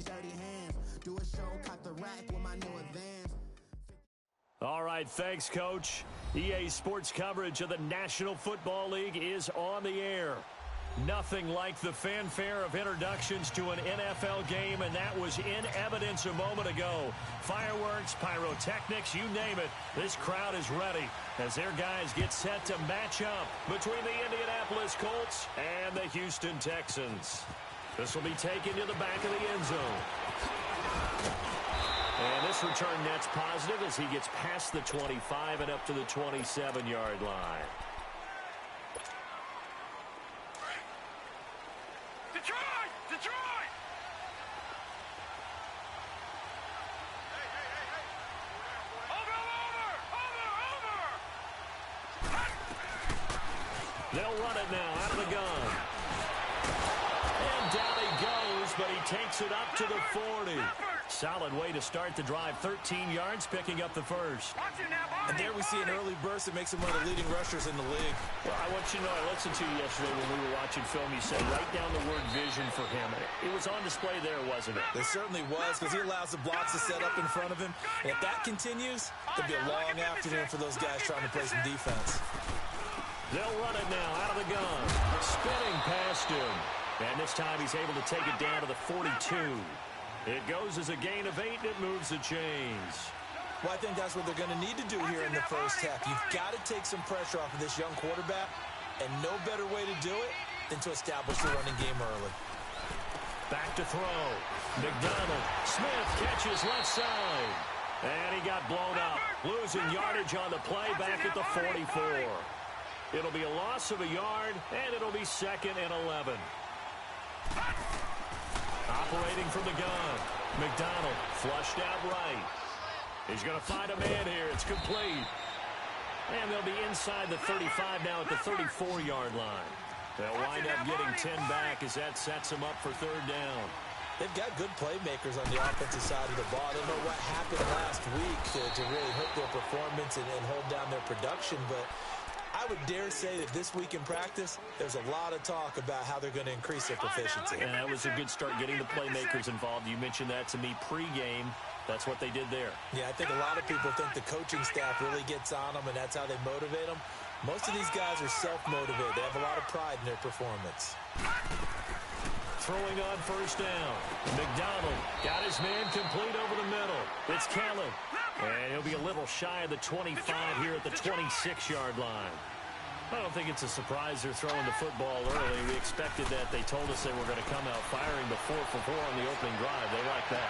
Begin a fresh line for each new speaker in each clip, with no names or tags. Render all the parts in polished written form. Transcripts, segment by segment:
these dirty hands. Do a show, cop the rack with my new advance.
All right, thanks, Coach. EA Sports coverage of the National Football League is on the air. Nothing like the fanfare of introductions to an NFL game, and that was in evidence a moment ago. Fireworks, pyrotechnics, you name it. This crowd is ready as their guys get set to match up between the Indianapolis Colts and the Houston Texans. This will be taken to the back of the end zone. And this return net's positive as he gets past the 25 and up to the 27-yard line.
Detroit!
They'll run it now out of the gun. And down he goes, but he takes it up to the 40. Solid way to start the drive. 13 yards, picking up the first.
And there we see an early burst that makes him one of the leading rushers in the league.
Well, I want you to know, I listened to you yesterday when we were watching film. You said write down the word vision for him. It was on display there, wasn't it?
It certainly was, because he allows the blocks to set up in front of him. And if that continues, it'll be a long afternoon for those guys trying to play some defense.
They'll run it now out of the gun. Spinning past him. And this time he's able to take it down to the 42. It goes as a gain of 8, and it moves the chains.
Well, I think that's what they're going to need to do here in the first half. You've got to take some pressure off of this young quarterback, and no better way to do it than to establish the running game early.
Back to throw. McDonald. Smith catches left side. And he got blown up. Losing yardage on the play back at the 44. It'll be a loss of a yard, and it'll be 2nd and 11. Operating from the gun. McDonald flushed out right. He's going to find a man here. It's complete. And they'll be inside the 35 now at the 34-yard line. They'll wind up getting 10 back as that sets them up for 3rd down.
They've got good playmakers on the offensive side of the ball. I don't know what happened last week to really hurt their performance and hold down their production, but I would dare say that this week in practice, there's a lot of talk about how they're going to increase their proficiency.
And that was a good start, getting the playmakers involved. You mentioned that to me pregame. That's what they did there.
Yeah, I think a lot of people think the coaching staff really gets on them, and that's how they motivate them. Most of these guys are self-motivated. They have a lot of pride in their performance.
Throwing on 1st down. McDonald got his man complete over the middle. It's Kellen. And he'll be a little shy of the 25 here at the 26-yard line. I don't think it's a surprise they're throwing the football early. We expected that. They told us they were going to come out firing the 4 for 4 on the opening drive. They like that.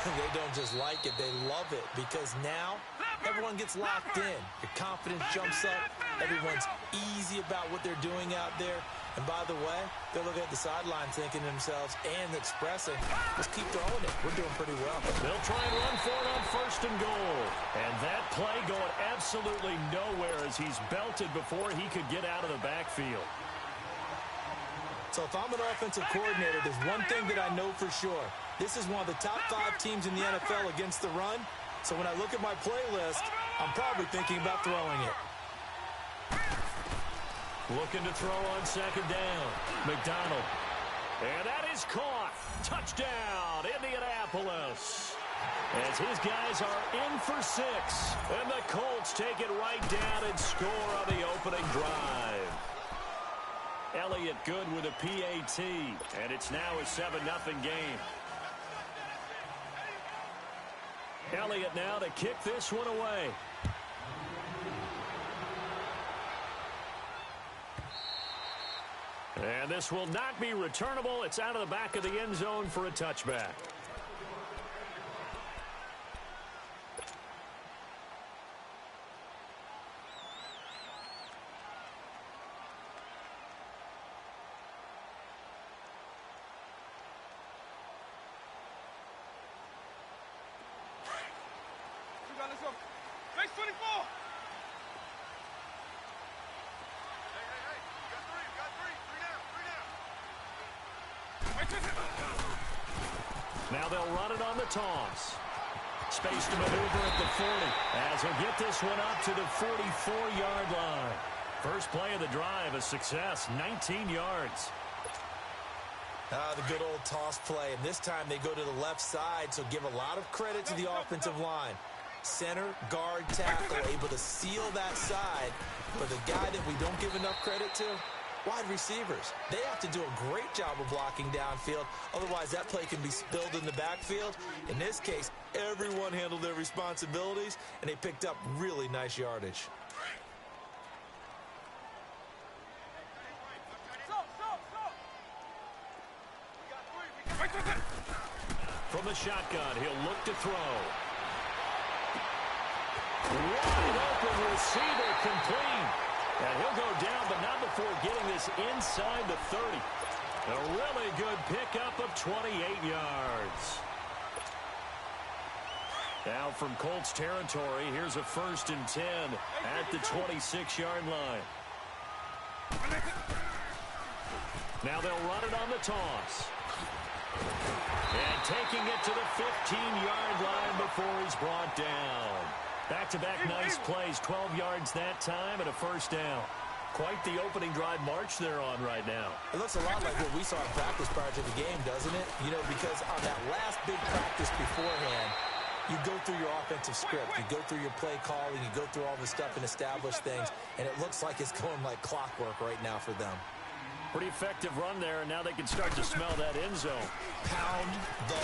They don't just like it. They love it, because now everyone gets locked in. Your confidence jumps up. Everyone's easy about what they're doing out there. And by the way, they're looking at the sideline thinking to themselves and expressing, let's keep throwing it. We're doing pretty well.
They'll try and run for it on 1st and goal. And that play going absolutely nowhere as he's belted before he could get out of the backfield.
So if I'm an offensive coordinator, there's one thing that I know for sure. This is one of the top 5 teams in the NFL against the run. So when I look at my playlist, I'm probably thinking about throwing it.
Looking to throw on 2nd down. McDonald. And that is caught. Touchdown, Indianapolis. As his guys are in for 6. And the Colts take it right down and score on the opening drive. Elliott good with a PAT. And it's now a 7-0 game. Elliott now to kick this one away. And this will not be returnable. It's out of the back of the end zone for a touchback.
Let's go. Base 24.
Now they'll run it on the toss. Space to maneuver at the 40 as he'll get this one up to the 44-yard line. First play of the drive, a success, 19 yards.
The good old toss play, and this time they go to the left side, so give a lot of credit to the offensive line. Center, guard, tackle, able to seal that side. But the guy that we don't give enough credit to, wide receivers. They have to do a great job of blocking downfield. Otherwise, that play can be spilled in the backfield. In this case, everyone handled their responsibilities, and they picked up really nice yardage.
From the shotgun, he'll look to throw. Wide open receiver complete. And he'll go down, but not before getting this inside the 30. A really good pickup of 28 yards. Now from Colts territory, here's a 1st and 10 at the 26-yard line. Now they'll run it on the toss. And taking it to the 15-yard line before he's brought down. Back-to-back nice plays, 12 yards that time and a 1st down. Quite the opening drive march they're on right now.
It looks a lot like what we saw in practice prior to the game, doesn't it? You know, because on that last big practice beforehand, you go through your offensive script, you go through your play calling, you go through all the stuff and establish things, and it looks like it's going like clockwork right now for them.
Pretty effective run there, and now they can start to smell that end zone.
Pound the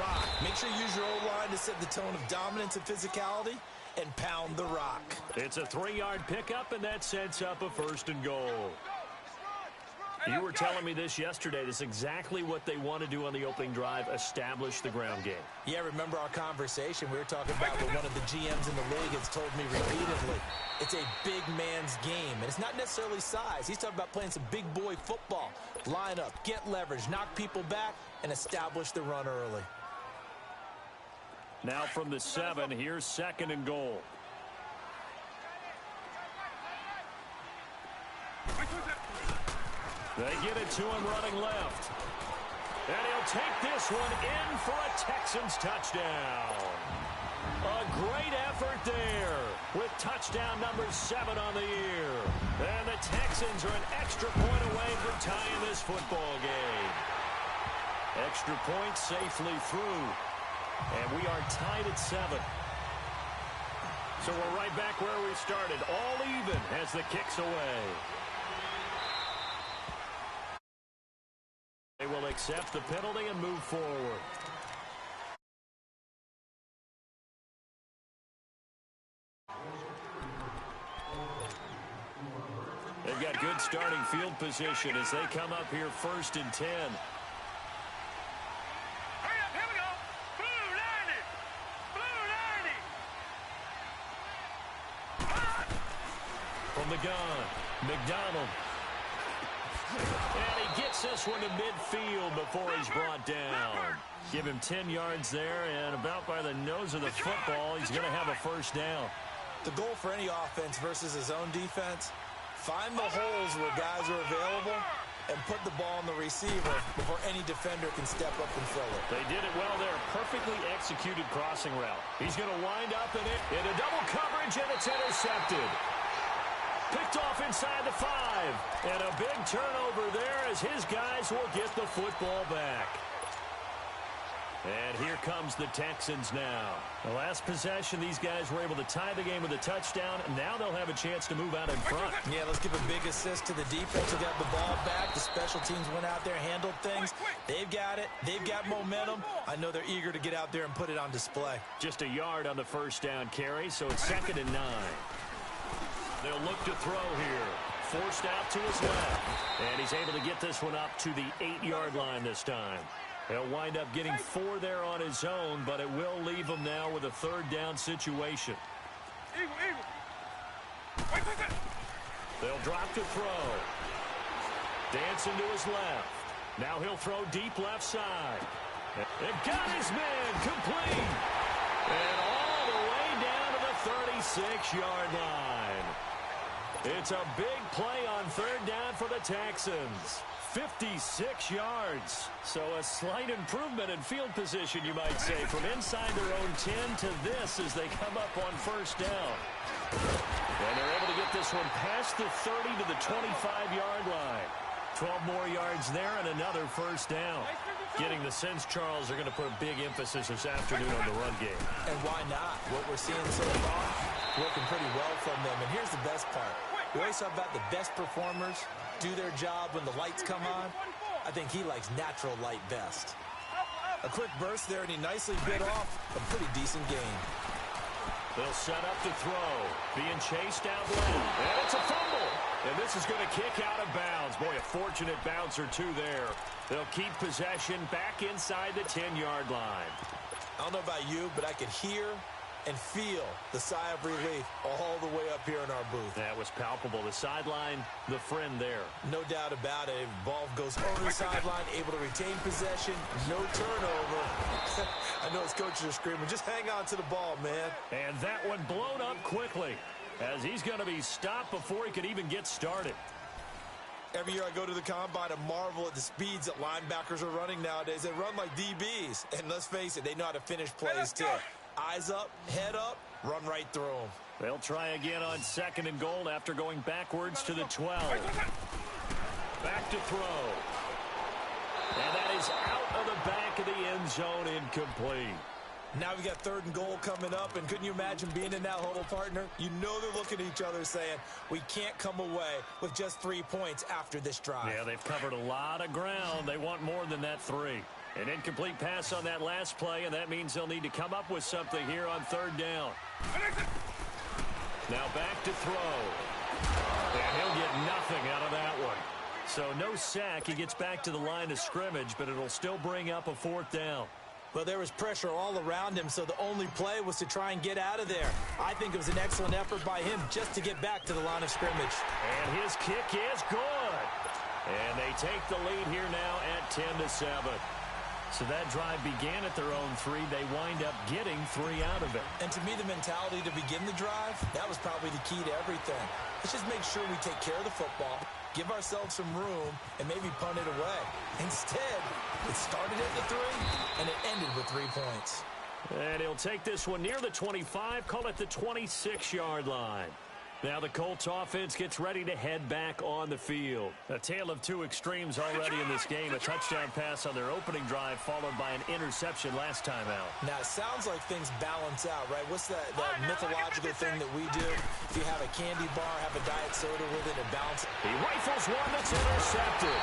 rock. Make sure you use your O-line to set the tone of dominance and physicality, and pound the rock.
It's a 3-yard pickup, and that sets up a 1st and goal. You were telling me this yesterday. This is exactly what they want to do on the opening drive, establish the ground game.
Yeah, remember our conversation. We were talking about what one of the GMs in the league has told me repeatedly. It's a big man's game, and it's not necessarily size. He's talking about playing some big boy football. Line up, get leverage, knock people back, and establish the run early.
Now from the 7, here's 2nd and goal. They get it to him running left. And he'll take this one in for a Texans touchdown. A great effort there with touchdown number 7 on the year. And the Texans are an extra point away from tying this football game. Extra point safely through. And we are tied at 7. So we're right back where we started. All even as the kick's away. They will accept the penalty and move forward. They've got good starting field position as they come up here 1st and 10. From the gun, McDonald. And he gets this one to midfield before he's brought down. Give him 10 yards there, and about by the nose of the football, he's going to have a 1st down.
The goal for any offense versus his own defense, find the holes where guys are available and put the ball on the receiver before any defender can step up and fill it.
They did it well there. Perfectly executed crossing route. He's going to wind up in it in a double coverage, and it's intercepted. Picked off inside the 5. And a big turnover there as his guys will get the football back. And here comes the Texans now. The last possession, these guys were able to tie the game with a touchdown, and now they'll have a chance to move out in front.
Yeah, let's give a big assist to the defense who got the ball back. The special teams went out there, handled things. They've got it. They've got momentum. I know they're eager to get out there and put it on display.
Just a yard on the 1st down carry, so it's 2nd and 9. They'll look to throw here. Forced out to his left. And he's able to get this one up to the 8-yard line this time. He'll wind up getting 4 there on his own, but it will leave him now with a 3rd down situation. They'll drop to throw. Dancing to his left. Now he'll throw deep left side. And got his man complete. And all the way down to the 36-yard line. It's a big play on 3rd down for the Texans. 56 yards. So a slight improvement in field position, you might say, from inside their own 10 to this as they come up on 1st down. And they're able to get this one past the 30 to the 25-yard line. 12 more yards there and another first down. Getting the sense, Charles, are going to put a big emphasis this afternoon on the run game.
And why not? What we're seeing so far, working pretty well from them. And here's the best part. We always talk about the best performers do their job when the lights come on. I think he likes natural light best. A quick burst there, and he nicely bit off a pretty decent gain.
They'll set up to throw. Being chased out left. And it's a fumble. And this is going to kick out of bounds. Boy, a fortunate bounce or two there. They'll keep possession back inside the 10-yard line.
I don't know about you, but I could hear and feel the sigh of relief all the way up here in our booth.
That was palpable. The sideline, the friend there.
No doubt about it. Ball goes over the sideline, able to retain possession, no turnover. I know his coaches are screaming, just hang on to the ball, man.
And that one blown up quickly as he's going to be stopped before he could even get started.
Every year I go to the combine and marvel at the speeds that linebackers are running nowadays. They run like DBs. And let's face it, they know how to finish plays too. Eyes up, head up, run right through them.
They'll try again on 2nd and goal after going backwards to the 12. Back to throw. And that is out of the back of the end zone, incomplete.
Now we got 3rd and goal coming up, and couldn't you imagine being in that huddle, partner? You know they're looking at each other saying, we can't come away with just 3 points after this drive.
Yeah, they've covered a lot of ground. They want more than that 3. An incomplete pass on that last play, and that means they'll need to come up with something here on 3rd down. Now back to throw. And he'll get nothing out of that one. So no sack. He gets back to the line of scrimmage, but it'll still bring up a 4th down.
Well, there was pressure all around him, so the only play was to try and get out of there. I think it was an excellent effort by him just to get back to the line of scrimmage.
And his kick is good. And they take the lead here now at 10-7. So that drive began at their own 3. They wind up getting 3 out of it.
And to me, the mentality to begin the drive, that was probably the key to everything. Let's just make sure we take care of the football, give ourselves some room, and maybe punt it away. Instead, it started at the 3, and it ended with 3 points.
And he'll take this one near the 25, call it the 26-yard line. Now the Colts offense gets ready to head back on the field. A tale of two extremes already in this game. A touchdown pass on their opening drive followed by an interception last time out.
Now it sounds like things balance out, right? What's that mythological thing that we do? If you have a candy bar, have a diet soda with it, and balance.
He rifles one that's intercepted.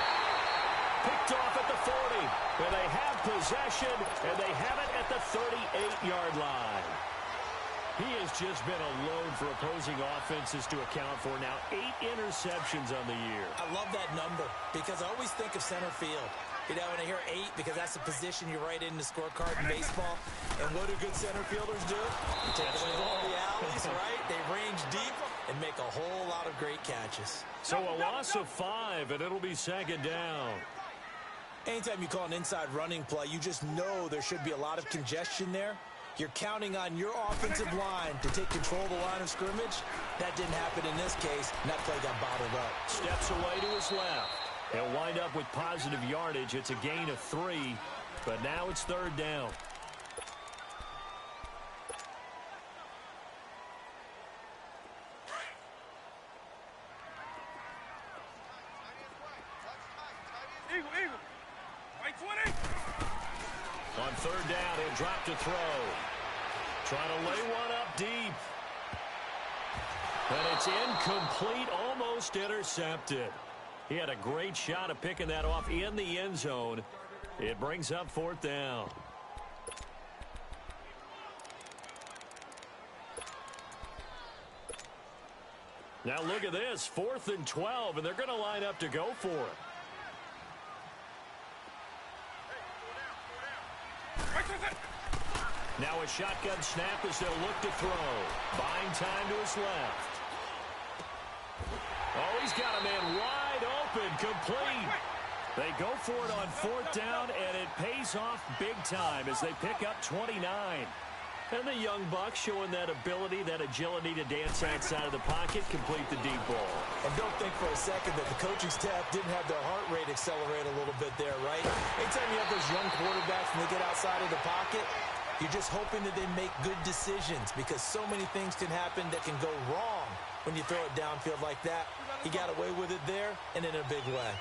Picked off at the 40. Where they have possession, and they have it at the 38-yard line. He has just been a load for opposing offenses to account for. Now 8 interceptions on the year.
I love that number because I always think of center field. You know, when I hear 8, because that's the position you write in the scorecard in baseball. And what do good center fielders do? You take away all the alleys, right? They range deep and make a whole lot of great catches.
So a loss of 5, and it'll be 2nd down.
Anytime you call an inside running play, you just know there should be a lot of congestion there. You're counting on your offensive line to take control of the line of scrimmage. That didn't happen in this case, and that play got bottled up.
Steps away to his left. He'll wind up with positive yardage. It's a gain of 3, but now it's 3rd down.
Eagle. Right 20.
On 3rd down, he'll drop to throw. Trying to lay one up deep. And it's incomplete, almost intercepted. He had a great shot of picking that off in the end zone. It brings up 4th down. Now look at this, 4th and 12, and they're going to line up to go for it. Now a shotgun snap as they'll look to throw. Buying time to his left. Oh, he's got a man wide open, complete. They go for it on 4th down, and it pays off big time as they pick up 29. And the young buck showing that ability, that agility to dance outside of the pocket, complete the deep ball.
And don't think for a second that the coaching staff didn't have their heart rate accelerate a little bit there, right? Anytime you have those young quarterbacks and they get outside of the pocket, you're just hoping that they make good decisions because so many things can happen that can go wrong when you throw it downfield like that. He got away with it there and in a big way.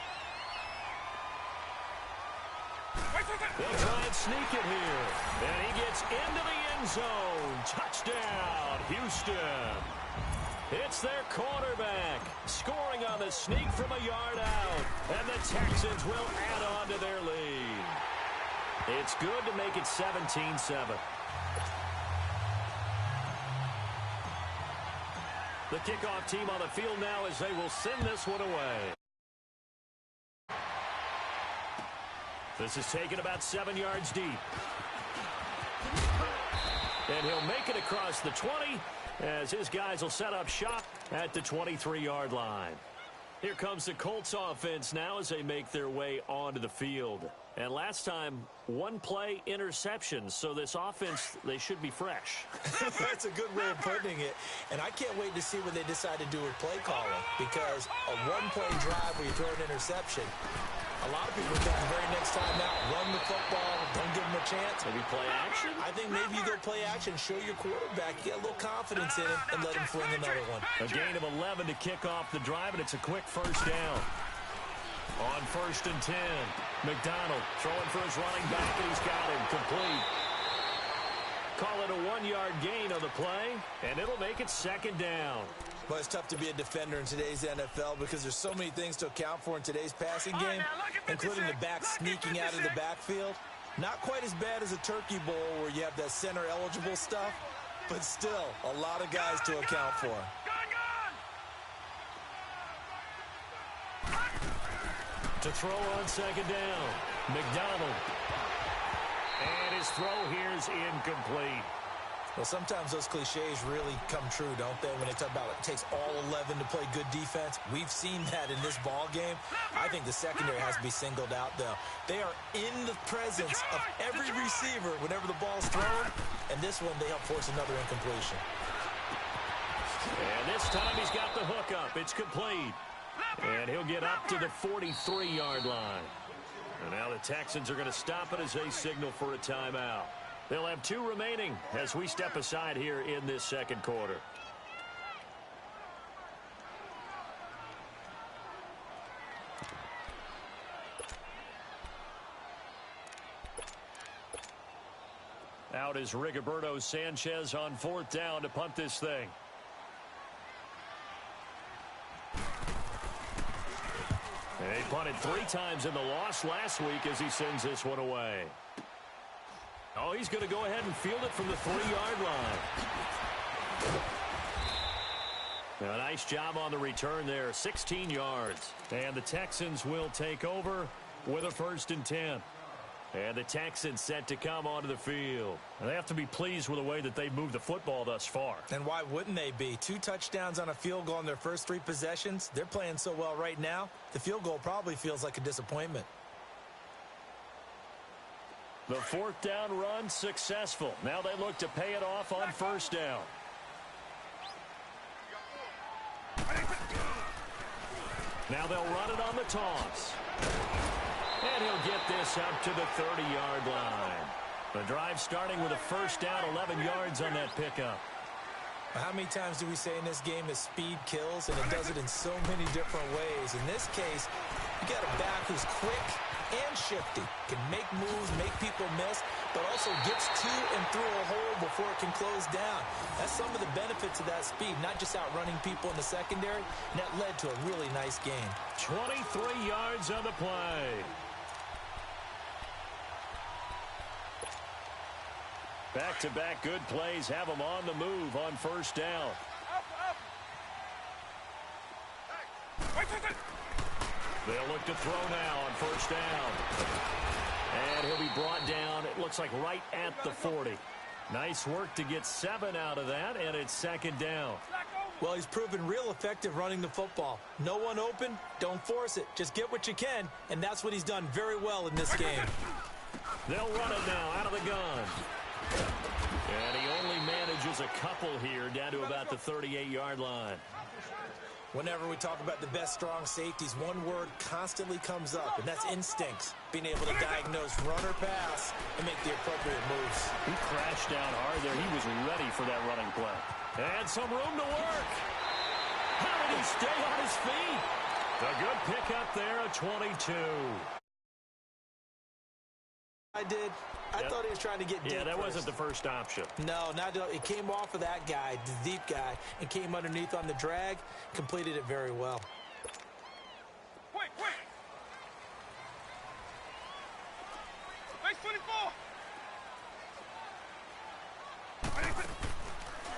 They'll try and sneak it here. And he gets into the end zone. Touchdown, Houston. It's their quarterback scoring on the sneak from a yard out. And the Texans will add on to their lead. It's good to make it 17-7. The kickoff team on the field now as they will send this one away. This is taken about 7 yards deep. And he'll make it across the 20 as his guys will set up shop at the 23-yard line. Here comes the Colts offense now as they make their way onto the field. And last time, one play interception. So this offense, they should be fresh.
That's a good way of putting it. And I can't wait to see what they decide to do with play calling. Because a one-play drive where you throw an interception, a lot of people think the very next time out, run the football, don't give them a chance.
Maybe play action?
I think maybe you go play action, show your quarterback, get a little confidence in him, and let him fling another one.
A gain of 11 to kick off the drive, and it's a quick first down. On 1st and 10, McDonald throwing for his running back, and he's got him complete. Call it a 1-yard gain on the play, and it'll make it 2nd down.
Well, it's tough to be a defender in today's NFL because there's so many things to account for in today's passing game, including the back sneaking out of the backfield. Not quite as bad as a turkey bowl where you have that center-eligible stuff, but still a lot of guys to account for.
To throw on 2nd down, McDonald. And his throw here is incomplete.
Well, sometimes those cliches really come true, don't they? When they talk about it takes all 11 to play good defense. We've seen that in this ball game. I think the secondary has to be singled out, though. They are in the presence of every receiver whenever the ball's thrown. And this one, they help force another incompletion.
And this time he's got the hook up. It's complete. And he'll get up to the 43-yard line. And now the Texans are going to stop it as they signal for a timeout. They'll have 2 remaining as we step aside here in this 2nd quarter. Out is Rigoberto Sanchez on 4th down to punt this thing. And he punted 3 times in the loss last week as he sends this one away. Oh, he's going to go ahead and field it from the 3-yard line. A nice job on the return there, 16 yards. And the Texans will take over with a 1st and 10. And the Texans set to come onto the field. And they have to be pleased with the way that they've moved the football thus far.
And why wouldn't they be? 2 touchdowns on a field goal in their first 3 possessions. They're playing so well right now, the field goal probably feels like a disappointment.
The 4th down run successful. Now they look to pay it off on 1st down. Now they'll run it on the toss. And he'll get this up to the 30-yard line. The drive starting with a 1st down, 11 yards on that pickup.
How many times do we say in this game that speed kills, and it does it in so many different ways? In this case, you got a back who's quick and shifty, can make moves, make people miss, but also gets to and through a hole before it can close down. That's some of the benefits of that speed, not just outrunning people in the secondary, and that led to a really nice game.
23 yards on the play. Back-to-back good plays have them on the move on 1st down. They'll look to throw now on 1st down. And he'll be brought down, it looks like right at the 40. Nice work to get 7 out of that, and it's 2nd down.
Well, he's proven real effective running the football. No one open, don't force it. Just get what you can, and that's what he's done very well in this game.
They'll run it now out of the gun. And he only manages a couple here down to about the 38-yard line.
Whenever we talk about the best strong safeties, one word constantly comes up, and that's instincts. Being able to diagnose run or pass and make the appropriate moves.
He crashed down hard there. He was ready for that running play. And some room to work. How did he stay on his feet? A good pickup there, a 22.
I did. I thought he was trying to get deep.
Yeah, that
first.
wasn't the first option.
No, it came off of that guy, the deep guy, and came underneath on the drag, completed it very well.
Quick. Base 24.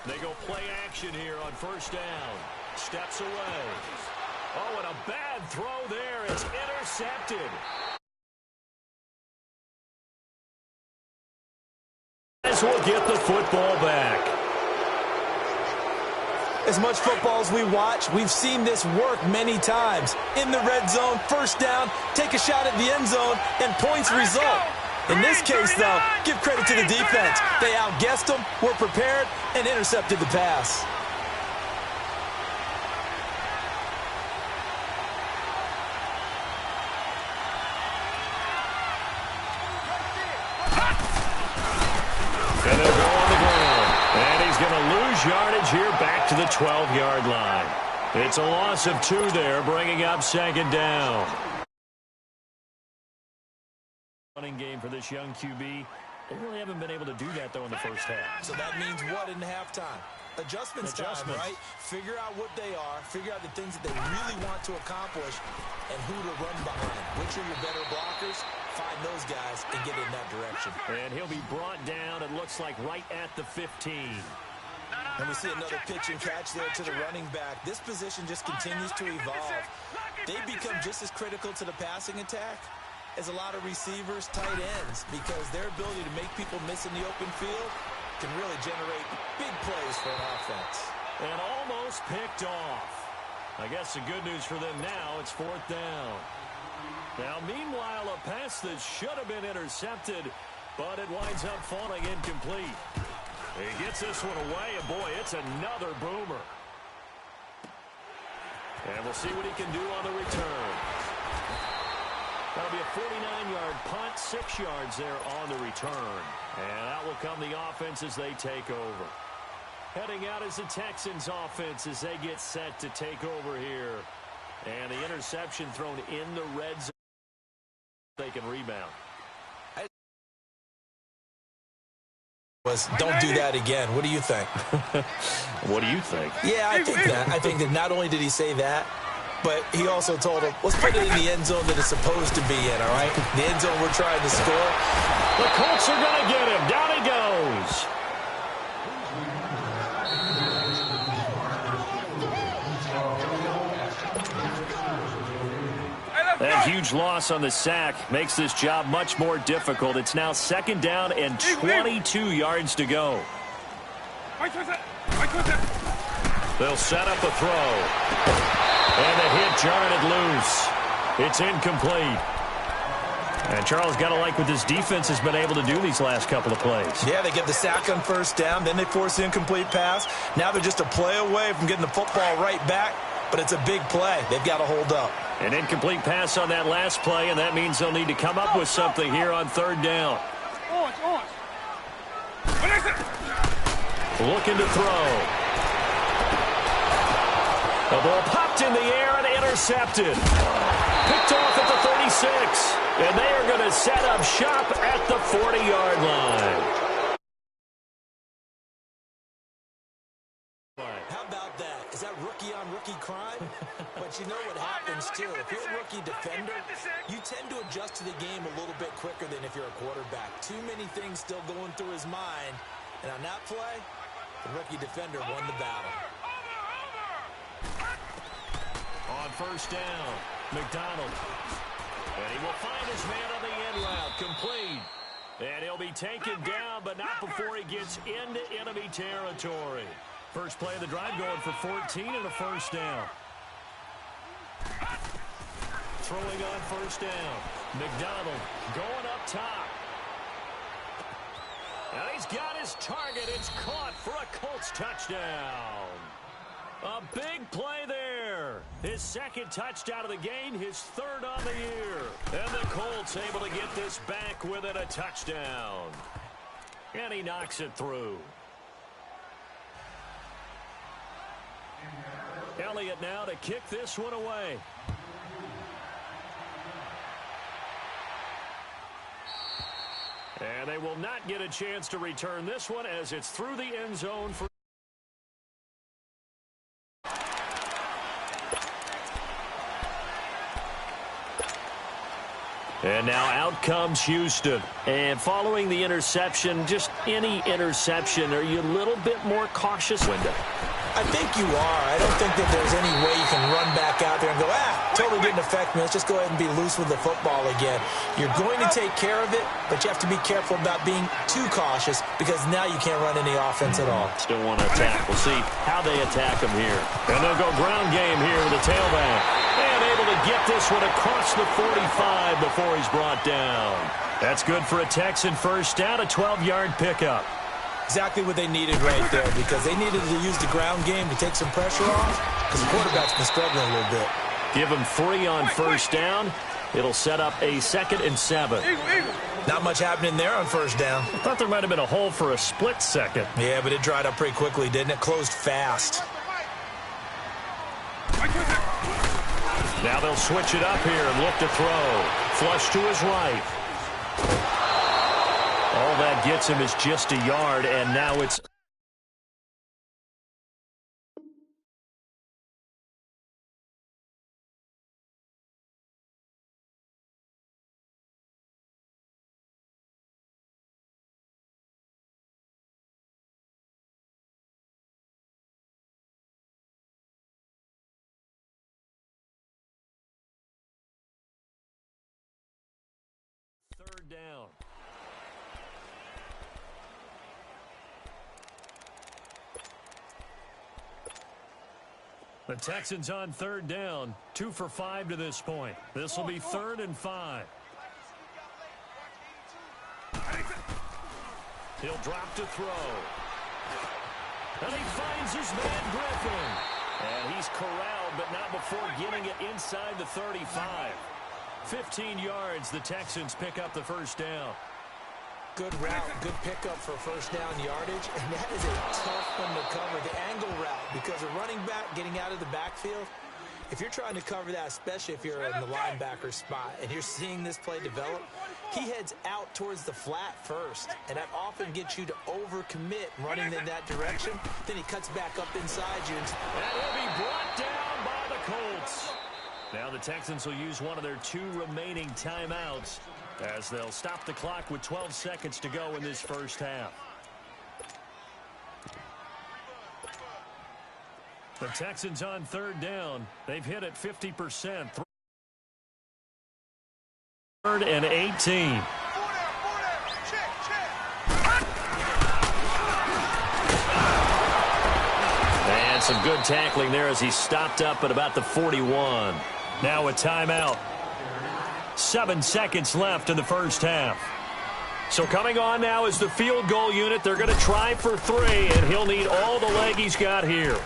They go play action here on first down. Steps away. Oh, and a bad throw there. It's intercepted. As we'll get the football back.
As much football as we watch, we've seen this work many times. In the red zone, first down, take a shot at the end zone, and points result. In this case, though, give credit to the defense. They outguessed them, were prepared, and intercepted the pass.
And they'll go on the ground. And he's going to lose yardage here back to the 12-yard line. It's a loss of 2 there, bringing up second down. Running game for this young QB. They really haven't been able to do that, though, in the first half.
So that means what in halftime? Adjustments time, right? Figure out what they are, figure out the things that they really want to accomplish, and who to run behind. Which are your better blockers? Find those guys and get in that direction.
And he'll be brought down, it looks like, right at the 15.
And we see another pitch and catch there to the running back. This position just continues to evolve. They become just as critical to the passing attack as a lot of receivers, tight ends, because their ability to make people miss in the open field can really generate big plays for an offense.
And almost picked off. I guess the good news for them now, it's 4th down. Now, meanwhile, a pass that should have been intercepted, but it winds up falling incomplete. He gets this one away, and boy, it's another boomer. And we'll see what he can do on the return. That'll be a 49-yard punt, 6 yards there on the return. And out will come the offense as they take over. Heading out is the Texans offense as they get set to take over here. And the interception thrown in the red zone. They can rebound.
Don't do that again. What do you think?
What do you think?
Yeah, I think that. I think that not only did he say that, but he also told him, let's put it in the end zone that it's supposed to be in, all right? The end zone we're trying to score.
The Colts are going to get him. Down he goes. That huge loss on the sack makes this job much more difficult. It's now 2nd down and 22 yards to go. They'll set up a throw. And the hit jarred loose. It's incomplete. And Charles, got to like what this defense has been able to do these last couple of plays.
Yeah, they get the sack on first down, then they force the incomplete pass. Now they're just a play away from getting the football right back, but it's a big play. They've got to hold up.
An incomplete pass on that last play, and that means they'll need to come up with something here on 3rd down. Looking to throw. The ball popped in the air and intercepted. Picked off at the 36. And they are going to set up shop at the 40-yard line.
How about that? Is that rookie-on-rookie crime? But you know what happens, too. If you're a rookie defender, you tend to adjust to the game a little bit quicker than if you're a quarterback. Too many things still going through his mind. And on that play, the rookie defender won the battle.
On first down, McDonald. And he will find his man on the end route, complete. And he'll be taken down, but not before he gets into enemy territory. First play of the drive going for 14 and a first down. Throwing on first down. McDonald going up top. And he's got his target. It's caught for a Colts touchdown. A big play there. His 2nd touchdown of the game, his 3rd on the year. And the Colts able to get this back within a touchdown. And he knocks it through. Elliott now to kick this one away. And they will not get a chance to return this one as it's through the end zone for... And now out comes Houston. And following the interception, just any interception, are you a little bit more cautious?
I think you are. I don't think that there's any way you can run back out there and go, totally didn't affect me. Let's just go ahead and be loose with the football again. You're going to take care of it, but you have to be careful about being too cautious because now you can't run any offense at all.
Still want to attack. We'll see how they attack him here. And they'll go ground game here with the tailback. And able to get this one across the 45 before he's brought down. That's good for a Texan first down, a 12-yard pickup.
Exactly what they needed right there because they needed to use the ground game to take some pressure off because the quarterback's been struggling a little bit.
Give him 3 on first down. It'll set up a 2nd and 7.
Not much happening there on first down.
I thought there might have been a hole for a split second.
Yeah, but it dried up pretty quickly, didn't it? Closed fast.
Now they'll switch it up here and look to throw. Flush to his right. All that gets him is just a yard, and now it's... Third down. The Texans on third down, 2 for 5 to this point. This will be 3rd and 5. He'll drop to throw. And he finds his man Griffin. And he's corralled, but not before getting it inside the 35. 15 yards, the Texans pick up the first down.
Good route, good pickup for first down yardage, and that is a tough one to cover, the angle route, because a running back getting out of the backfield, if you're trying to cover that, especially if you're in the linebacker spot, and you're seeing this play develop, he heads out towards the flat first, and that often gets you to overcommit running in that direction. Then he cuts back up inside you.
And he'll be brought down by the Colts. Now the Texans will use one of their 2 remaining timeouts as they'll stop the clock with 12 seconds to go in this first half. The Texans on third down. They've hit it 50%. 3rd and 18. And some good tackling there as he stopped up at about the 41. Now a timeout. 7 seconds left in the first half. So coming on now is the field goal unit. They're going to try for 3, and he'll need all the leg he's got here.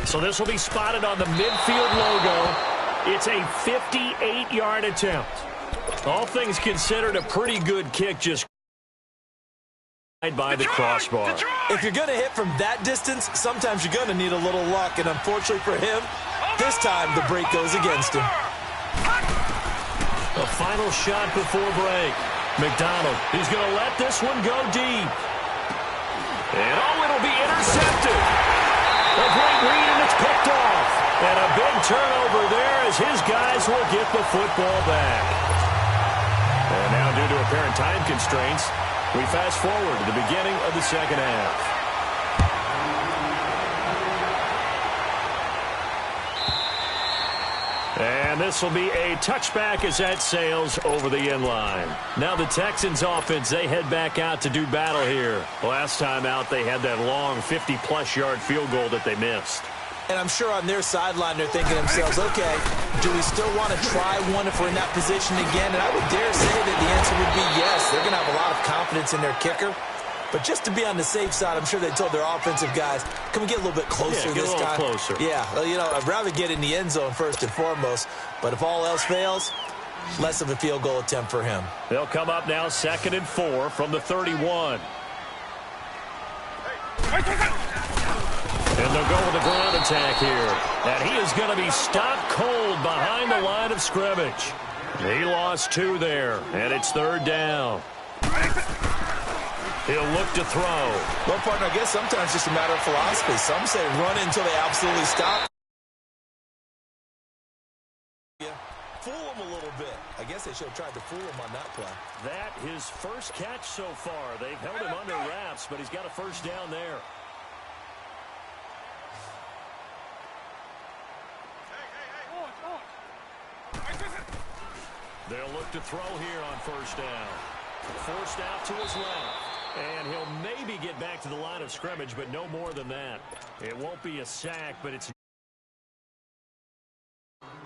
So this will be spotted on the midfield logo. It's a 58-yard attempt. All things considered, a pretty good kick, just by the crossbar.
If you're going to hit from that distance, sometimes you're going to need a little luck, and unfortunately for him, this time the break goes against him.
A final shot before break. McDonald, he's going to let this one go deep. And it'll be intercepted. A great read, and it's picked off. And a big turnover there as his guys will get the football back. And now, due to apparent time constraints, we fast forward to the beginning of the second half. And this will be a touchback as that sails over the end line. Now the Texans offense, they head back out to do battle here. Last time out, they had that long 50-plus yard field goal that they missed.
And I'm sure on their sideline they're thinking to themselves, okay, do we still want to try one if we're in that position again? And I would dare say that the answer would be yes. They're going to have a lot of confidence in their kicker. But just to be on the safe side, I'm sure they told their offensive guys, can we get a little bit closer this time?
Closer.
Yeah, well, you know, I'd rather get in the end zone first and foremost. But if all else fails, less of a field goal attempt for him.
They'll come up now 2nd and 4 from the 31. And they'll go with a ground attack here. And he is going to be stopped cold behind the line of scrimmage. He lost 2 there, and it's 3rd down. He'll look to throw.
Well, partner, I guess sometimes it's just a matter of philosophy. Some say run until they absolutely stop. Yeah, fool him a little bit. I guess they should have tried to fool him on that play.
That his first catch so far. They've held him under wraps, but he's got a first down there. They'll look to throw here on first down. Forced out to his left. And he'll maybe get back to the line of scrimmage, but no more than that. It won't be a sack, but it's...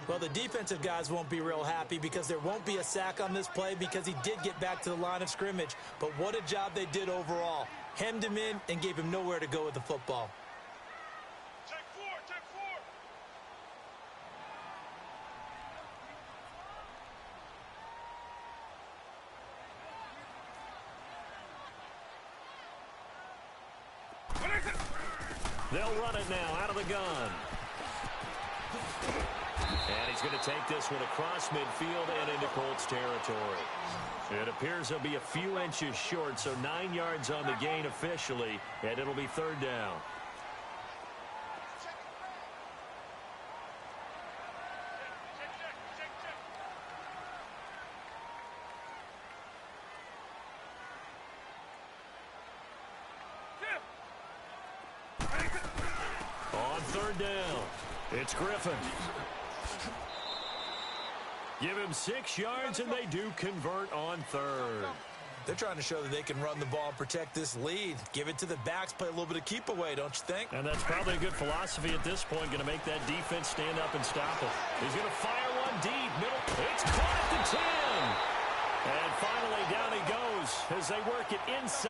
Well, the defensive guys won't be real happy because there won't be a sack on this play because he did get back to the line of scrimmage. But what a job they did overall. Hemmed him in and gave him nowhere to go with the football.
Check four, check four.
They'll run it now out of the gun. And he's going to take this one across midfield and into Colts territory. It appears he'll be a few inches short, so 9 yards on the gain officially, and it'll be third down. On third down, it's Griffin. Give him 6 yards, and they do convert on third.
They're trying to show that they can run the ball and protect this lead. Give it to the backs, play a little bit of keep away, don't you think?
And that's probably a good philosophy at this point, going to make that defense stand up and stop it. He's going to fire one deep, middle. It's caught at the 10. And finally down he goes as they work it inside.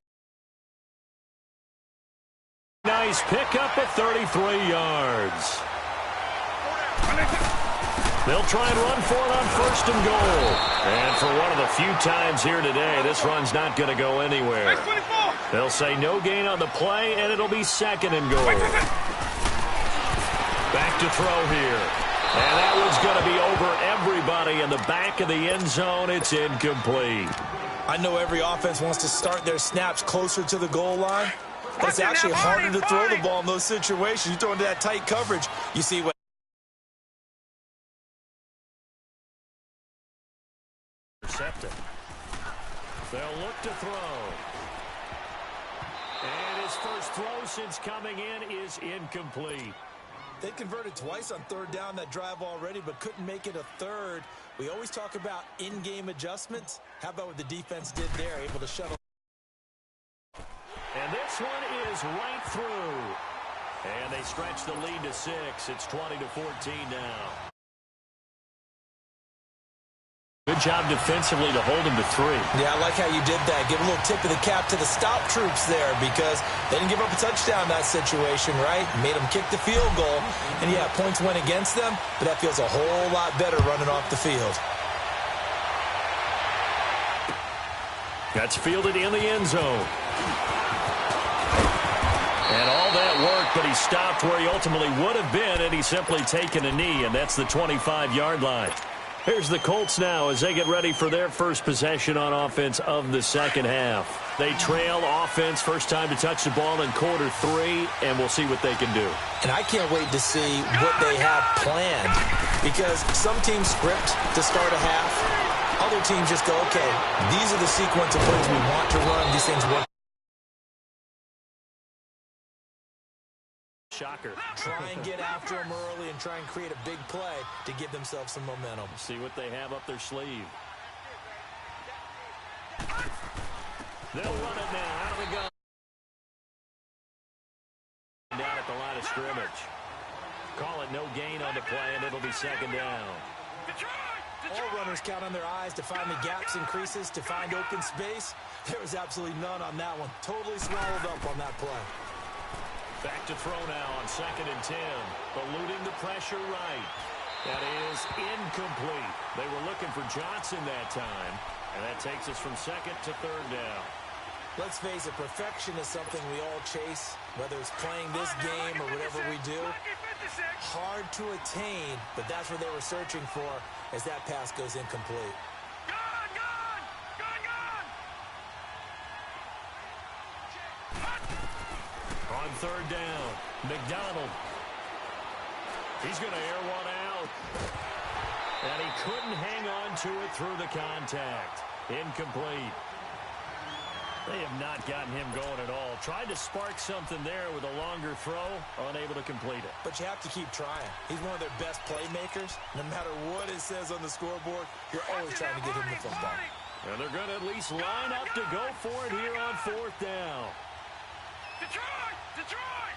Nice pickup of 33 yards. They'll try and run for it on first and goal. And for one of the few times here today, this run's not going to go anywhere. They'll say no gain on the play, and it'll be second and goal. Back to throw here. And that one's going to be over everybody in the back of the end zone. It's incomplete.
I know every offense wants to start their snaps closer to the goal line, but it's actually harder to throw the ball in those situations. You throw into that tight coverage, you see what
intercepted. They'll look to throw. And his first throw since coming in is incomplete.
They converted twice on third down that drive already, but couldn't make it a third. We always talk about in-game adjustments. How about what the defense did there, able to shuttle.
And this one is right through. And they stretch the lead to 6. It's 20-14 now. Good job defensively to hold him to 3.
Yeah, I like how you did that. Give a little tip of the cap to the stop troops there because they didn't give up a touchdown in that situation, right? Made them kick the field goal. And, yeah, points went against them, but that feels a whole lot better running off the field.
That's fielded in the end zone. And all that work, but he stopped where he ultimately would have been, and he's simply taken a knee, and that's the 25-yard line. Here's the Colts now as they get ready for their first possession on offense of the second half. They trail offense, first time to touch the ball in quarter 3, and we'll see what they can do.
And I can't wait to see what they have planned because some teams script to start a half. Other teams just go, okay, these are the sequence of plays we want to run. These things work.
Shocker.
Try and get after them early and try and create a big play to give themselves some momentum.
See what they have up their sleeve. They'll run it now out of the gun. Down at the line of scrimmage. Call it no gain on the play, and it'll be second down.
All runners count on their eyes to find the gaps and creases, to find open space. There was absolutely none on that one. Totally swallowed up on that play.
Back to throw now on second and 10. Eluding the pressure right. That is incomplete. They were looking for Johnson that time. And that takes us from second to third down.
Let's face it, perfection is something we all chase, whether it's playing this game or whatever we do. Hard to attain, but that's what they were searching for as that pass goes incomplete.
On third down, McDonald. He's going to air one out. And he couldn't hang on to it through the contact. Incomplete. They have not gotten him going at all. Tried to spark something there with a longer throw, unable to complete it.
But you have to keep trying. He's one of their best playmakers. No matter what it says on the scoreboard, you're always trying to get him the football.
And they're going to at least line up to go for it here on fourth down.
Detroit! Detroit!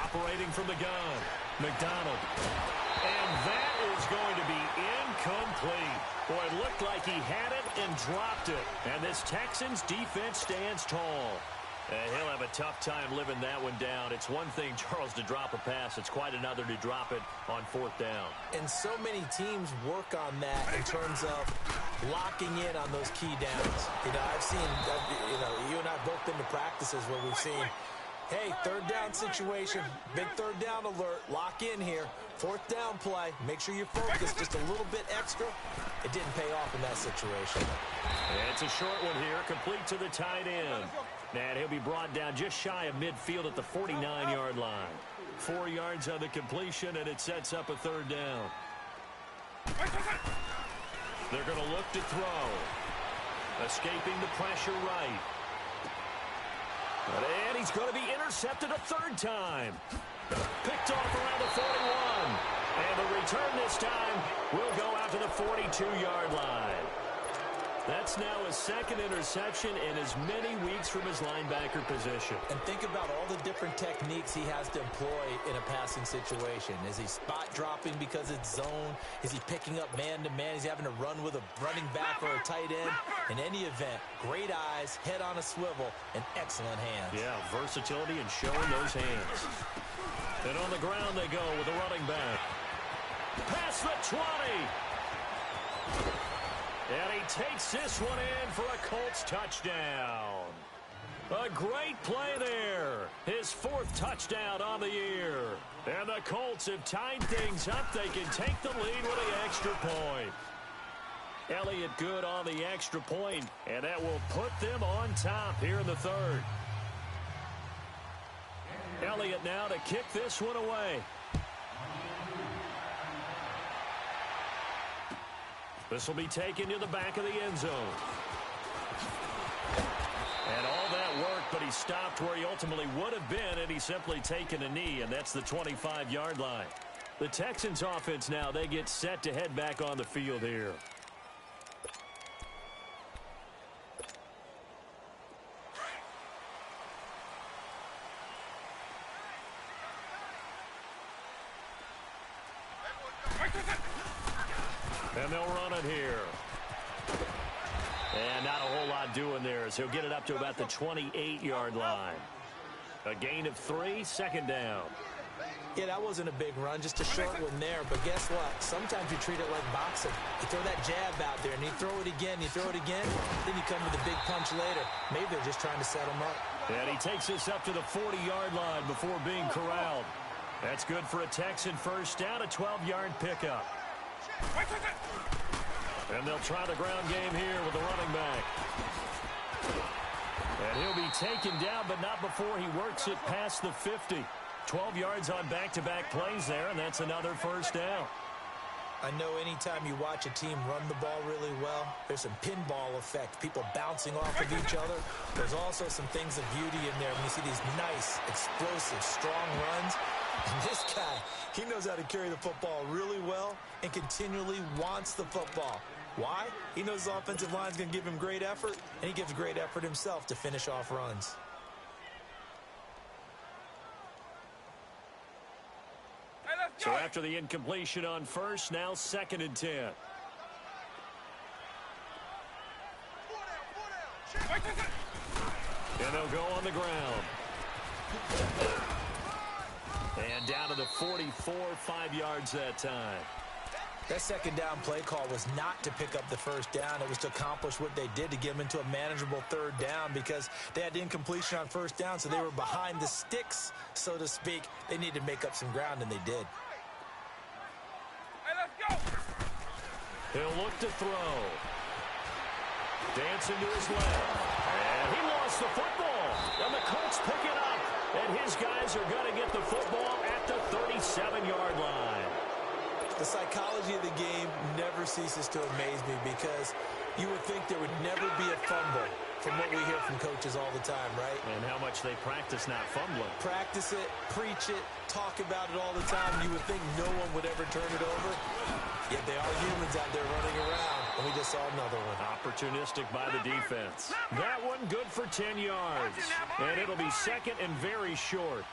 Operating from the gun, McDonald. And that is going to be incomplete. Boy, it looked like he had it and dropped it. And this Texans defense stands tall. He'll have a tough time living that one down. It's one thing, Charles, to drop a pass. It's quite another to drop it on fourth down.
And so many teams work on that in terms of locking in on those key downs. You know, I've seen, you and I both been to practices where we've seen, hey, third down situation, big third down alert, lock in here. Fourth down play, make sure you're focused just a little bit extra. It didn't pay off in that situation.
It's a short one here, complete to the tight end. And he'll be brought down just shy of midfield at the 49-yard line. 4 yards on the completion, and it sets up a third down. They're going to look to throw. Escaping the pressure right. And he's going to be intercepted a third time. Picked off around the 41. And the return this time will go out to the 42-yard line. That's now his second interception in as many weeks from his linebacker position.
And think about all the different techniques he has to employ in a passing situation. Is he spot dropping because it's zone? Is he picking up man-to-man? Is he having to run with a running back or a tight end? In any event, great eyes, head on a swivel, and excellent hands.
Yeah, versatility and showing those hands. And on the ground they go with the running back. Past the 20. And he takes this one in for a Colts touchdown. A great play there. His fourth touchdown on the year. And the Colts have tied things up. They can take the lead with the extra point. Elliott good on the extra point, and that will put them on top here in the third. Elliott now to kick this one away. This will be taken to the back of the end zone. And all that worked, but he stopped where he ultimately would have been, and he's simply taken a knee, and that's the 25-yard line. The Texans offense now, they get set to head back on the field here. And they'll run it here. And not a whole lot doing there as he'll get it up to about the 28-yard line. A gain of 3, second down.
Yeah, that wasn't a big run, just a short one there. But guess what? Sometimes you treat it like boxing. You throw that jab out there, and you throw it again, then you come with a big punch later. Maybe they're just trying to set him up.
And he takes this up to the 40-yard line before being corralled. That's good for a Texan first down, a 12-yard pickup. And they'll try the ground game here with the running back. And he'll be taken down, but not before he works it past the 50. 12 yards on back-to-back plays there, and that's another first down.
I know anytime you watch a team run the ball really well, there's some pinball effect, people bouncing off of each other. There's also some things of beauty in there when you see these nice, explosive, strong runs. And this guy, he knows how to carry the football really well and continually wants the football. Why? He knows the offensive line's going to give him great effort, and he gives great effort himself to finish off runs.
So after the incompletion on first, now 2nd and 10. And they'll go on the ground. And down to the 44, 5 yards that time.
That second down play call was not to pick up the first down. It was to accomplish what they did to get them into a manageable third down because they had incompletion on first down, so they were behind the sticks, so to speak. They needed to make up some ground, and they did.
He'll look to throw. Dancing to his left. And he lost the football. And the Colts pick it up. And his guys are going to get the football at the 37-yard line.
The psychology of the game never ceases to amaze me because you would think there would never be a fumble from what we hear from coaches all the time, right?
And how much they practice not fumbling.
Practice it, preach it, talk about it all the time. You would think no one would ever turn it over. Yet they are humans out there running around, and we just saw another one.
Opportunistic by the defense. That one good for 10 yards. And it'll be second and very short.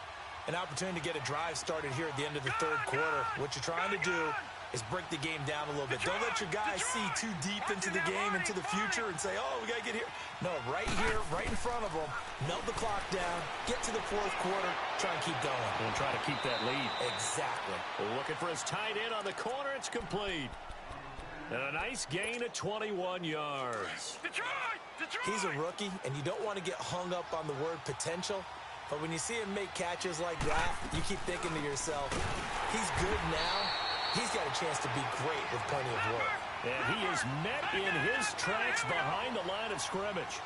An opportunity to get a drive started here at the end of the third quarter. What you're trying to do is break the game down a little bit. Don't let your guys see too deep into the game, into the future, and say, oh, we got to get here. No, right here, right in front of them, melt the clock down, get to the fourth quarter, try and keep going.
And try to keep that lead.
Exactly.
Looking for his tight end on the corner. It's complete. And a nice gain of 21 yards.
He's a rookie, and you don't want to get hung up on the word potential. But when you see him make catches like that, you keep thinking to yourself, he's good now. He's got a chance to be great with plenty of work.
And he is met in his tracks behind the line of scrimmage.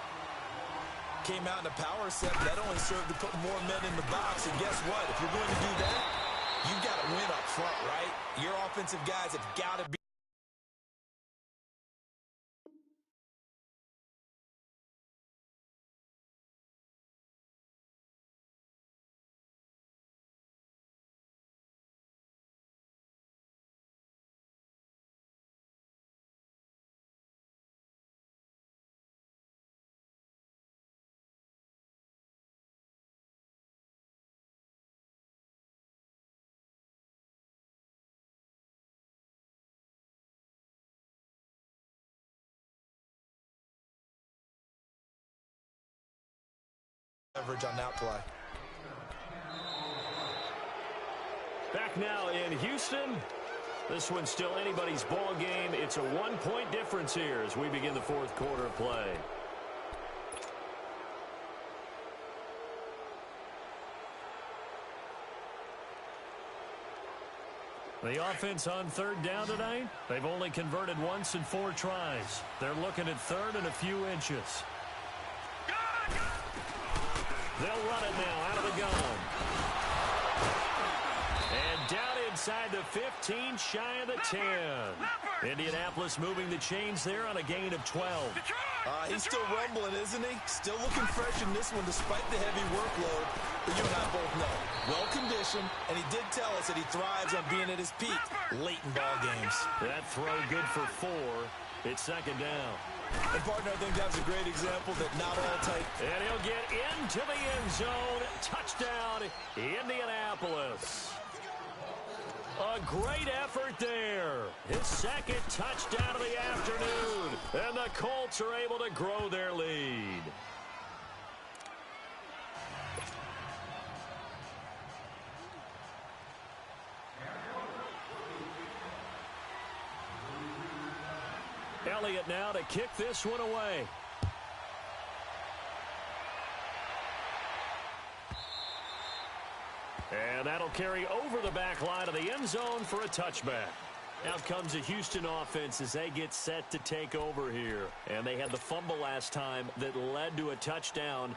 Came out in a power set. That only served to put more men in the box. And guess what? If you're going to do that, you've got to win up front, right? Your offensive guys have got to be. Leverage on that play.
Back now in Houston. This one's still anybody's ball game. It's a 1-point difference here as we begin the fourth quarter of play. The offense on third down tonight, they've only converted once in 4 tries. They're looking at third and a few inches. They'll run it now out of the gun. And down inside the 15, shy of the 10. Indianapolis moving the chains there on a gain of 12.
He's still rumbling, isn't he? Still looking fresh in this one despite the heavy workload. But you and I both know, well-conditioned, and he did tell us that he thrives on being at his peak late in ball games.
That throw good for 4. It's second down.
And, partner, I think that's a great example that not all type.
And he'll get into the end zone. Touchdown, Indianapolis. A great effort there. His second touchdown of the afternoon. And the Colts are able to grow their lead. Elliott now to kick this one away. And that'll carry over the back line of the end zone for a touchback. Out comes the Houston offense as they get set to take over here. And they had the fumble last time that led to a touchdown.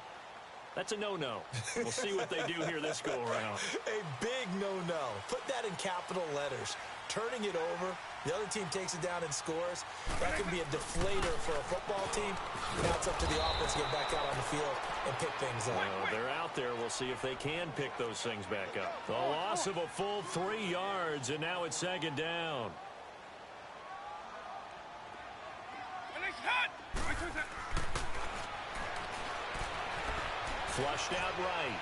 That's a no-no. We'll see what they do here this go-around.
A big no-no. Put that in capital letters. Turning it over, the other team takes it down and scores. That can be a deflator for a football team. Now it's up to the offense to get back out on the field and pick things up.
Well, they're out there. We'll see if they can pick those things back up. The loss of a full 3 yards, and now it's second down. Flushed out right.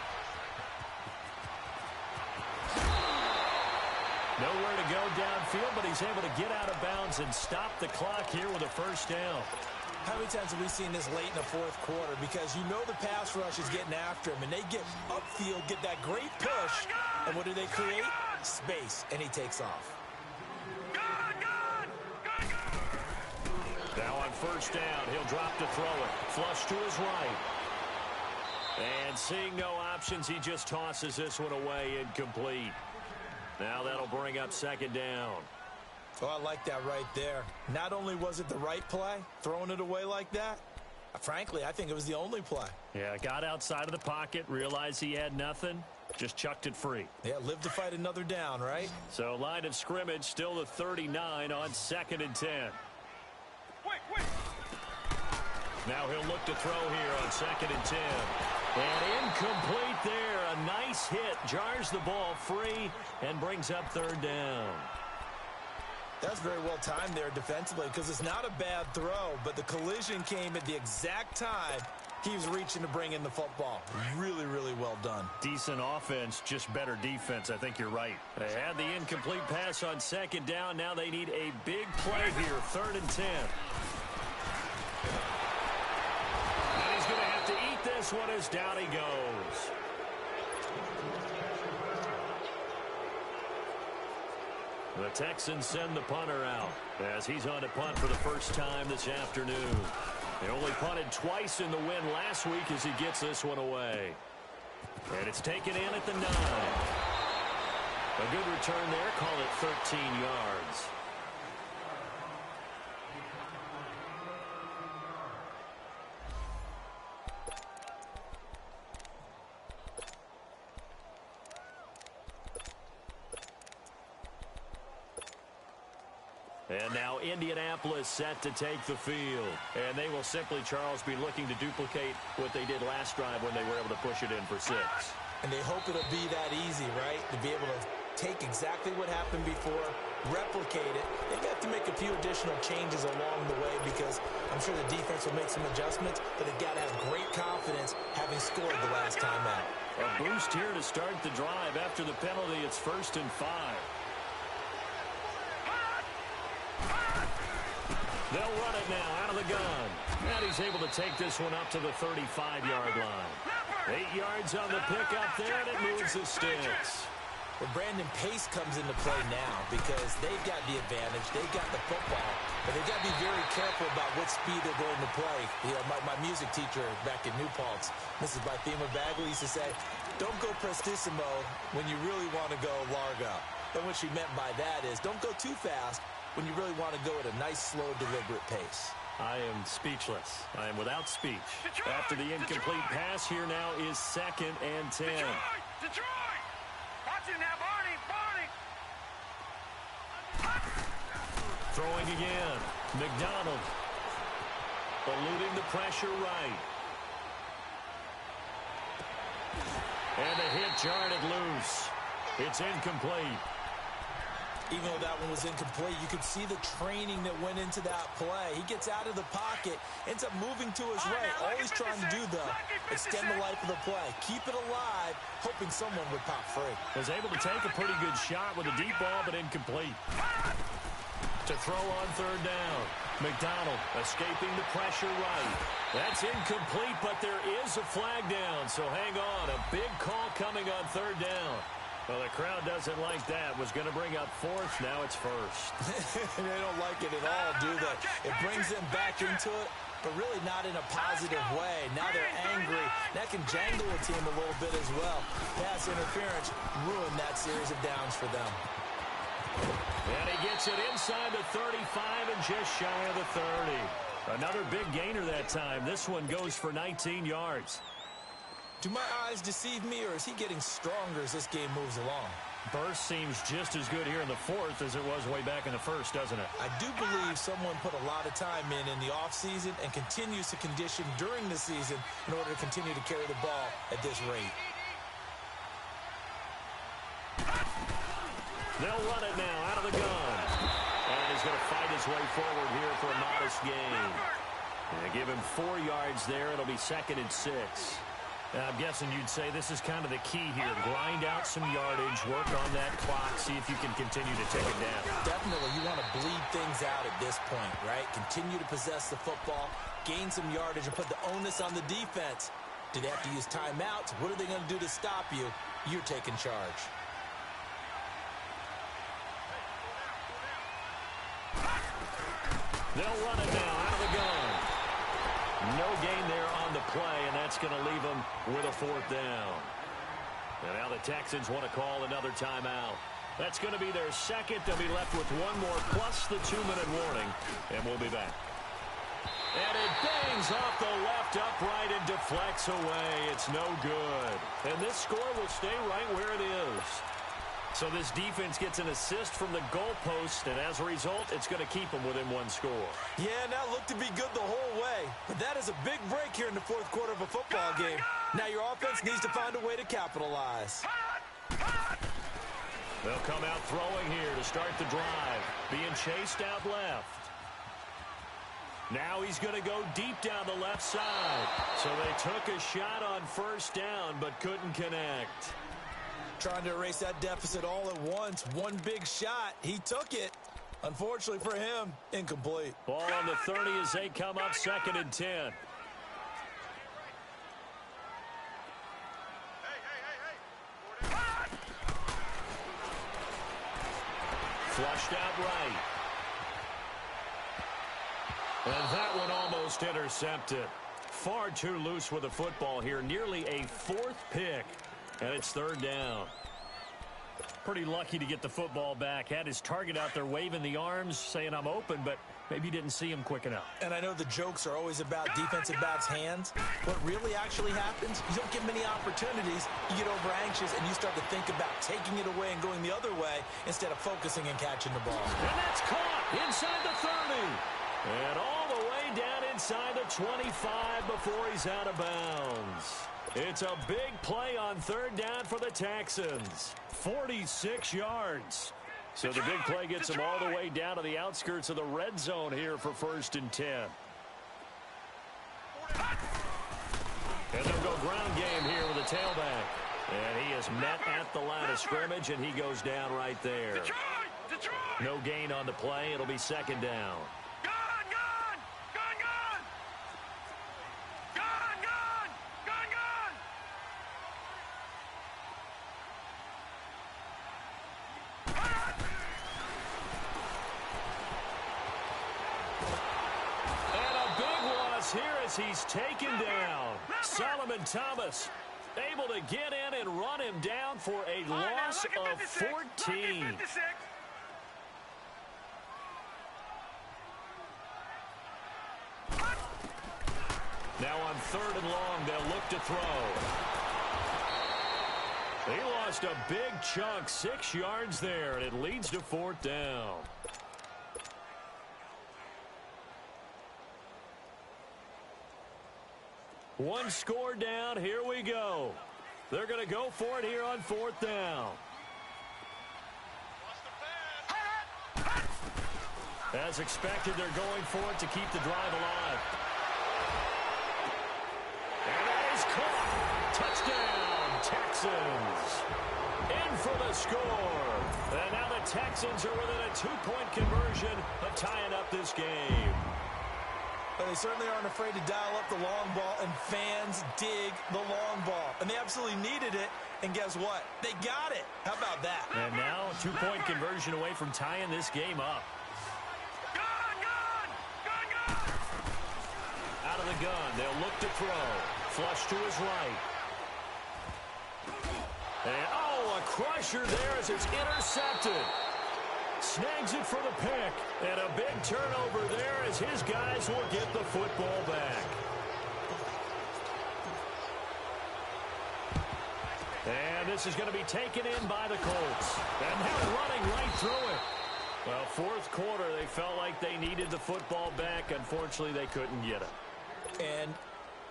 Nowhere to go downfield, but he's able to get out of bounds and stop the clock here with a first down.
How many times have we seen this late in the fourth quarter? Because you know the pass rush is getting after him, and they get upfield, get that great push, and what do they create? Space, and he takes off.
Now on first down, he'll drop to throw it. Flush to his right. And seeing no options, he just tosses this one away incomplete. Now that'll bring up second down.
Oh, I like that right there. Not only was it the right play, throwing it away like that, frankly, I think it was the only play.
Yeah, got outside of the pocket, realized he had nothing, just chucked it free.
Yeah, live to fight another down, right?
So line of scrimmage, still the 39 on 2nd and 10.
Wait.
Now he'll look to throw here on 2nd and 10. And incomplete there. A nice hit. Jars the ball free and brings up 3rd down.
That's very well timed there defensively because it's not a bad throw, but the collision came at the exact time he was reaching to bring in the football. Really, really well done.
Decent offense, just better defense. I think you're right. They had the incomplete pass on 2nd down. Now they need a big play here, 3rd and 10. And he's going to have to eat this one as down he goes. The Texans send the punter out as he's on to punt for the first time this afternoon. They only punted twice in the win last week as he gets this one away. And it's taken in at the 9. A good return there. Call it 13 yards. And now Indianapolis set to take the field. And they will simply, Charles, be looking to duplicate what they did last drive when they were able to push it in for 6.
And they hope it'll be that easy, right? To be able to take exactly what happened before, replicate it. They have to make a few additional changes along the way because I'm sure the defense will make some adjustments, but they've got to have great confidence having scored the last time out.
A boost here to start the drive. After the penalty, it's 1st and 5. They'll run it now out of the gun. And he's able to take this one up to the 35-yard line. 8 yards on the pickup there, and it moves the sticks.
Well, Brandon, pace comes into play now because they've got the advantage. They've got the football, but they've got to be very careful about what speed they're going to play. You know, my music teacher back in New Paltz, Mrs. Bythema Bagley, used to say, don't go prestissimo when you really want to go largo. And what she meant by that is don't go too fast when you really want to go at a nice, slow, deliberate pace.
I am speechless. I am without speech. After the incomplete pass, here now is 2nd and 10.
Detroit! Watch it now, Barney!
Throwing again. McDonald. Eluding the pressure right. And the hit jarred it loose. It's incomplete.
Even though that one was incomplete, you could see the training that went into that play. He gets out of the pocket, ends up moving to his right. All he's trying to do, though, extend the life of the play. Keep it alive, hoping someone would pop free.
Was able to take a pretty good shot with a deep ball, but incomplete. To throw on 3rd down. McDonald escaping the pressure right. That's incomplete, but there is a flag down, so hang on. A big call coming on 3rd down. Well, the crowd doesn't like that. Was going to bring up 4th. Now it's 1st.
They don't like it at all, do they? It brings them back into it, but really not in a positive way. Now they're angry. That can jangle a team a little bit as well. Pass interference ruined that series of downs for them.
And he gets it inside the 35 and just shy of the 30. Another big gainer that time. This one goes for 19 yards.
Do my eyes deceive me, or is he getting stronger as this game moves along?
Burst seems just as good here in the 4th as it was way back in the 1st, doesn't it?
I do believe someone put a lot of time in the offseason and continues to condition during the season in order to continue to carry the ball at this rate.
They'll run it now out of the gun. And he's going to fight his way forward here for a modest gain. And they give him 4 yards there. It'll be 2nd and 6. I'm guessing you'd say this is kind of the key here. Grind out some yardage, work on that clock, see if you can continue to take it down.
Definitely, you want to bleed things out at this point, right? Continue to possess the football, gain some yardage, and put the onus on the defense. Do they have to use timeouts? What are they going to do to stop you? You're taking charge.
They'll run it now out of the gun. No gain there on the play, and that's going to leave them with a 4th down. And now the Texans want to call another timeout. That's going to be their second. They'll be left with one more plus the 2-minute warning, and we'll be back. And it bangs off the left upright and deflects away. It's no good. And this score will stay right where it is. So this defense gets an assist from the goalpost, and as a result, it's going to keep them within one score.
Yeah, now looked to be good the whole way. But that is a big break here in the fourth quarter of a football game. Now your offense needs to find a way to capitalize.
They'll come out throwing here to start the drive. Being chased out left. Now he's going to go deep down the left side. So they took a shot on first down, but couldn't connect.
Trying to erase that deficit all at once. One big shot. He took it. Unfortunately for him, incomplete.
Ball on the 30 as they come up 2nd and 10. Flushed out right. And that one almost intercepted. Far too loose with the football here. Nearly a 4th pick. And it's 3rd down. Pretty lucky to get the football back. Had his target out there waving the arms, saying I'm open, but maybe didn't see him quick enough.
And I know the jokes are always about defensive backs' hands. What really actually happens, you don't get many opportunities. You get over anxious, and you start to think about taking it away and going the other way instead of focusing and catching the ball.
And that's caught inside the 30. And all the way down inside the 25 before he's out of bounds. It's a big play on 3rd down for the Texans. 46 yards. So the big play gets them all the way down to the outskirts of the red zone here for 1st and 10. And they'll go ground game here with a tailback. And he is met at the line of scrimmage, and he goes down right there. No gain on the play. It'll be 2nd down. Here as he's taken down. Solomon Thomas able to get in and run him down for a loss of 14. Now on 3rd and long, they'll look to throw. He lost a big chunk, 6 yards there, and it leads to 4th down. One score down. Here we go. They're going to go for it here on 4th down. As expected, they're going for it to keep the drive alive. And that is caught. Touchdown, Texans. In for the score. And now the Texans are within a 2-point conversion of tying up this game.
They certainly aren't afraid to dial up the long ball, and fans dig the long ball. And they absolutely needed it, and guess what? They got it. How about that?
And now a 2-point conversion away from tying this game up. Out of the gun, they'll look to throw. Flush to his right. And, oh, a crusher there as it's intercepted. Snags it for the pick. And a big turnover there as his guys will get the football back. And this is going to be taken in by the Colts. And they're running right through it. Well, 4th quarter, they felt like they needed the football back. Unfortunately, they couldn't get it.
And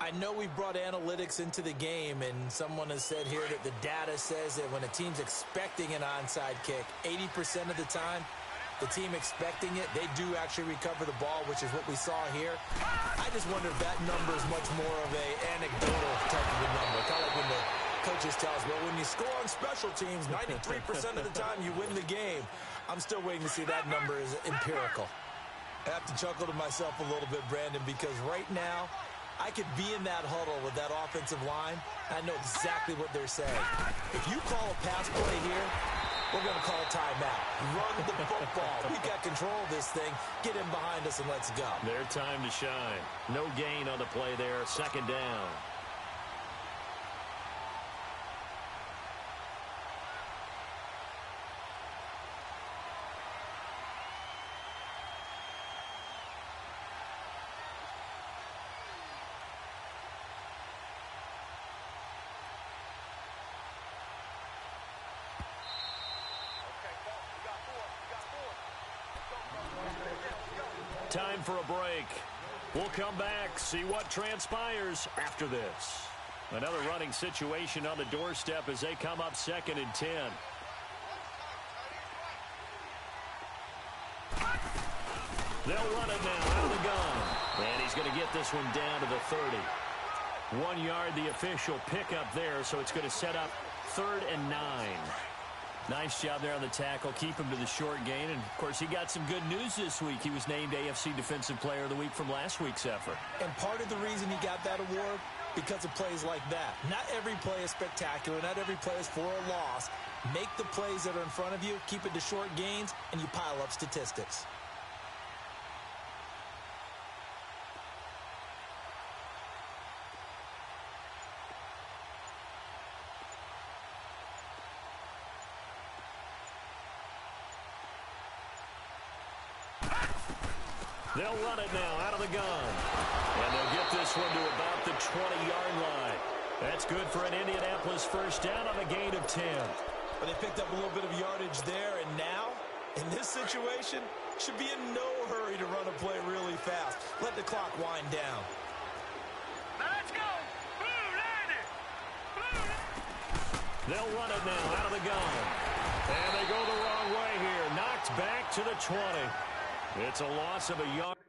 I know we brought analytics into the game, and someone has said here that the data says that when a team's expecting an onside kick, 80% of the time, the team expecting it, they do actually recover the ball, which is what we saw here. I just wonder if that number is much more of an anecdotal type of a number. Kind of like when the coaches tell us, well, when you score on special teams, 93% of the time you win the game. I'm still waiting to see that number is empirical. I have to chuckle to myself a little bit, Brandon, because right now, I could be in that huddle with that offensive line. I know exactly what they're saying. If you call a pass play here, we're going to call a timeout. Run the football. We got control of this thing. Get in behind us and let's go.
Their time to shine. No gain on the play there. 2nd down. Time for a break. We'll come back, see what transpires after this. Another running situation on the doorstep as they come up 2nd and 10. They'll run it now out of the gun. And he's going to get this one down to the 30. 1 yard, the official pickup there, so it's going to set up 3rd and 9. Nice job there on the tackle. Keep him to the short gain. And, of course, he got some good news this week. He was named AFC Defensive Player of the Week from last week's effort.
And part of the reason he got that award, because of plays like that. Not every play is spectacular. Not every play is for a loss. Make the plays that are in front of you, keep it to short gains, and you pile up statistics.
They'll run it now out of the gun. And they'll get this one to about the 20-yard line. That's good for an Indianapolis first down on a gain of 10.
But they picked up a little bit of yardage there, and now, in this situation, should be in no hurry to run a play really fast. Let the clock wind down.
Let's go. Blue landed.
They'll run it now out of the gun. And they go the wrong way here. Knocked back to the 20. It's a loss of a yard.